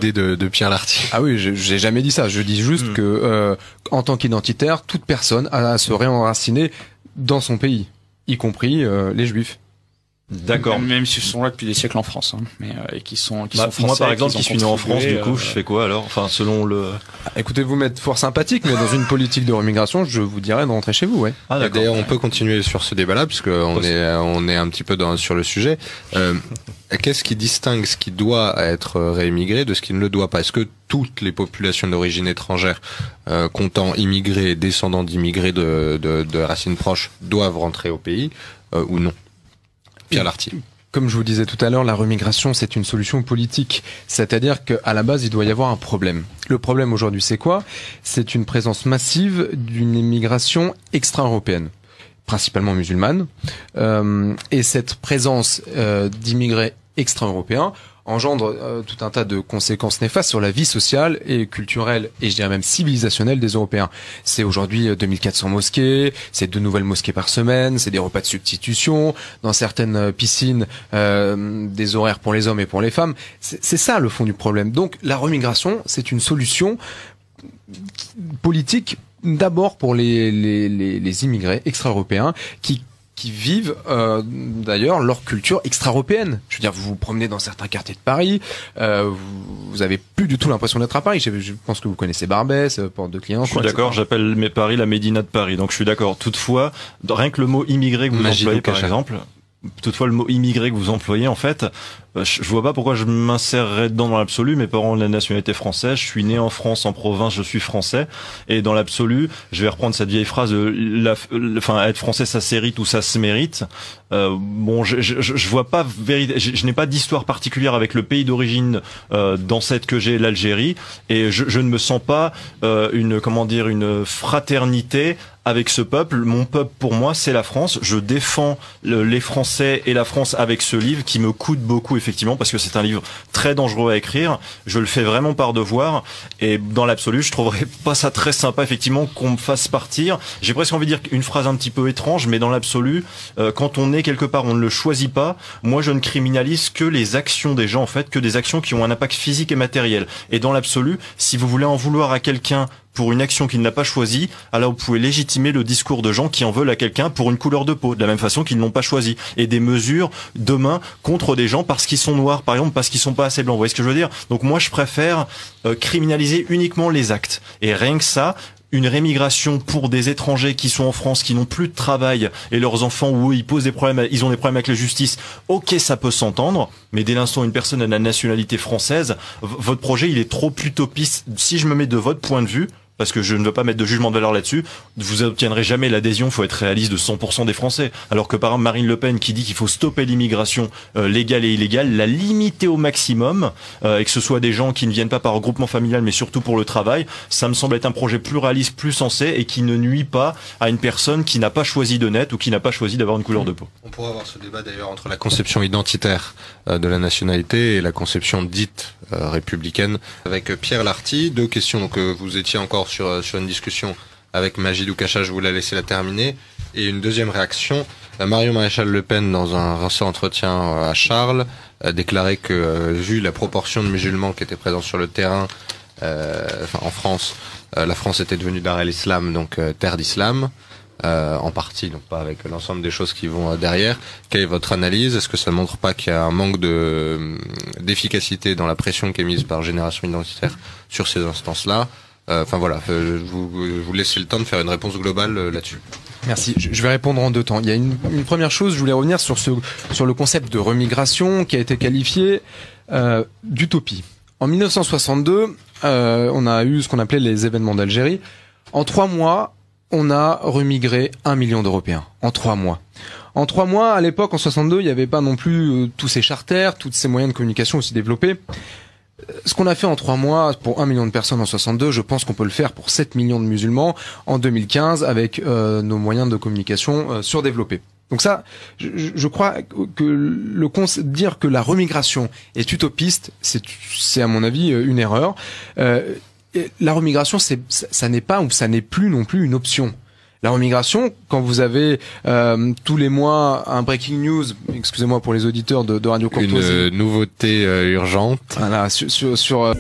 l'idée de Pierre Larty. Ah oui, j'ai jamais dit ça. Je dis juste que en tant qu'identitaire, toute personne a à se réenraciner dans son pays, y compris les Juifs. D'accord. Même s'ils sont là depuis des siècles en France, hein, mais et qui sont français. Moi, par exemple, qui qui suis né en France, du coup, je fais quoi alors? Enfin, selon le. Écoutez, vous m'êtes fort sympathique, mais dans une politique de remigration, je vous dirais de rentrer chez vous, ouais. Ah, d'accord. D'ailleurs, on peut continuer sur ce débat-là, puisque on est un petit peu sur le sujet. Qu'est-ce qui distingue ce qui doit être réémigré de ce qui ne le doit pas? Est-ce que toutes les populations d'origine étrangère, comptant immigrés, descendants d'immigrés de racines proches, doivent rentrer au pays ou non? Pierre Larty. Comme je vous disais tout à l'heure, la remigration, c'est une solution politique. C'est-à-dire qu'à la base, il doit y avoir un problème. Le problème aujourd'hui, c'est quoi? C'est une présence massive d'une immigration extra-européenne, principalement musulmane. Et cette présence d'immigrés extra-européens engendre tout un tas de conséquences néfastes sur la vie sociale et culturelle et je dirais même civilisationnelle des Européens. C'est aujourd'hui 2400 mosquées, c'est 2 nouvelles mosquées par semaine, c'est des repas de substitution, dans certaines piscines des horaires pour les hommes et pour les femmes. C'est ça le fond du problème. Donc la remigration, c'est une solution politique d'abord pour les immigrés extra-européens qui vivent d'ailleurs leur culture extra-européenne. Je veux dire, vous vous promenez dans certains quartiers de Paris, vous avez plus du tout l'impression d'être à Paris. Je pense que vous connaissez Barbès, Porte de Clignancourt. Je suis d'accord, j'appelle Paris la Médina de Paris, donc je suis d'accord. Toutefois, rien que le mot immigré que vous employez par exemple, toutefois le mot immigré que vous employez en fait, je vois pas pourquoi je m'insérerais dedans dans l'absolu. Mes parents ont la nationalité française, je suis né en France, en province, je suis français. Et dans l'absolu, je vais reprendre cette vieille phrase, être français ça s'hérite ou ça se mérite. Je vois pas je n'ai pas d'histoire particulière avec le pays d'origine d'ancêtre que j'ai, l'Algérie, et je ne me sens pas une fraternité avec ce peuple. Mon peuple, pour moi, c'est la France. Je défends les Français et la France avec ce livre qui me coûte beaucoup, effectivement, parce que c'est un livre très dangereux à écrire. Je le fais vraiment par devoir. Et dans l'absolu, je trouverais pas ça très sympa, effectivement, qu'on me fasse partir. J'ai presque envie de dire une phrase un petit peu étrange, mais dans l'absolu, quand on est quelque part, on ne le choisit pas. Moi, je ne criminalise que les actions des gens, en fait, que des actions qui ont un impact physique et matériel. Et dans l'absolu, si vous voulez en vouloir à quelqu'un pour une action qu'il n'a pas choisie, alors vous pouvez légitimer le discours de gens qui en veulent à quelqu'un pour une couleur de peau, de la même façon qu'ils n'ont pas choisi. Et des mesures demain contre des gens parce qu'ils sont noirs, par exemple, parce qu'ils sont pas assez blancs. Vous voyez ce que je veux dire? Donc moi, je préfère criminaliser uniquement les actes. Et rien que ça, une rémigration pour des étrangers qui sont en France, qui n'ont plus de travail, et leurs enfants, où ils posent des problèmes, ils ont des problèmes avec la justice, ok, ça peut s'entendre, mais dès l'instant où une personne a la nationalité française, votre projet, il est trop utopiste. Si je me mets de votre point de vue, parce que je ne veux pas mettre de jugement de valeur là-dessus, vous obtiendrez jamais l'adhésion, faut être réaliste, de 100% des Français. Alors que par exemple Marine Le Pen qui dit qu'il faut stopper l'immigration légale et illégale, la limiter au maximum, et que ce soit des gens qui ne viennent pas par regroupement familial mais surtout pour le travail, ça me semble être un projet plus réaliste, plus sensé et qui ne nuit pas à une personne qui n'a pas choisi de naître ou qui n'a pas choisi d'avoir une couleur de peau. On pourra avoir ce débat d'ailleurs entre la conception identitaire de la nationalité et la conception dite républicaine avec Pierre Larty. 2 questions, donc vous étiez encore sur une discussion avec Majid Oukacha, je vous la laisser la terminer. Et une deuxième réaction, Marion Maréchal Le Pen, dans un récent entretien à Charles, a déclaré que, vu la proportion de musulmans qui étaient présents sur le terrain, en France, la France était devenue Dar el-Islam, donc terre d'islam, en partie, donc pas avec l'ensemble des choses qui vont derrière. Quelle est votre analyse? Est-ce que ça ne montre pas qu'il y a un manque d'efficacité dans la pression qui est mise par Génération Identitaire sur ces instances-là? Vous laissez le temps de faire une réponse globale là-dessus. Merci. Je vais répondre en 2 temps. Il y a une première chose, je voulais revenir sur le concept de remigration qui a été qualifié d'utopie. En 1962, on a eu ce qu'on appelait les événements d'Algérie. En 3 mois, on a remigré 1 million d'Européens. En 3 mois. En 3 mois, à l'époque, en 62, il n'y avait pas non plus tous ces charters, tous ces moyens de communication aussi développés. Ce qu'on a fait en 3 mois pour 1 million de personnes en 62, je pense qu'on peut le faire pour 7 millions de musulmans en 2015 avec nos moyens de communication surdéveloppés. Donc ça, je crois que dire que la remigration est utopiste, c'est à mon avis une erreur. La remigration, ça n'est pas ou ça n'est plus non plus une option. La remigration, quand vous avez tous les mois un breaking news, excusez-moi pour les auditeurs de Radio Courtoisie, une nouveauté urgente. Voilà, sur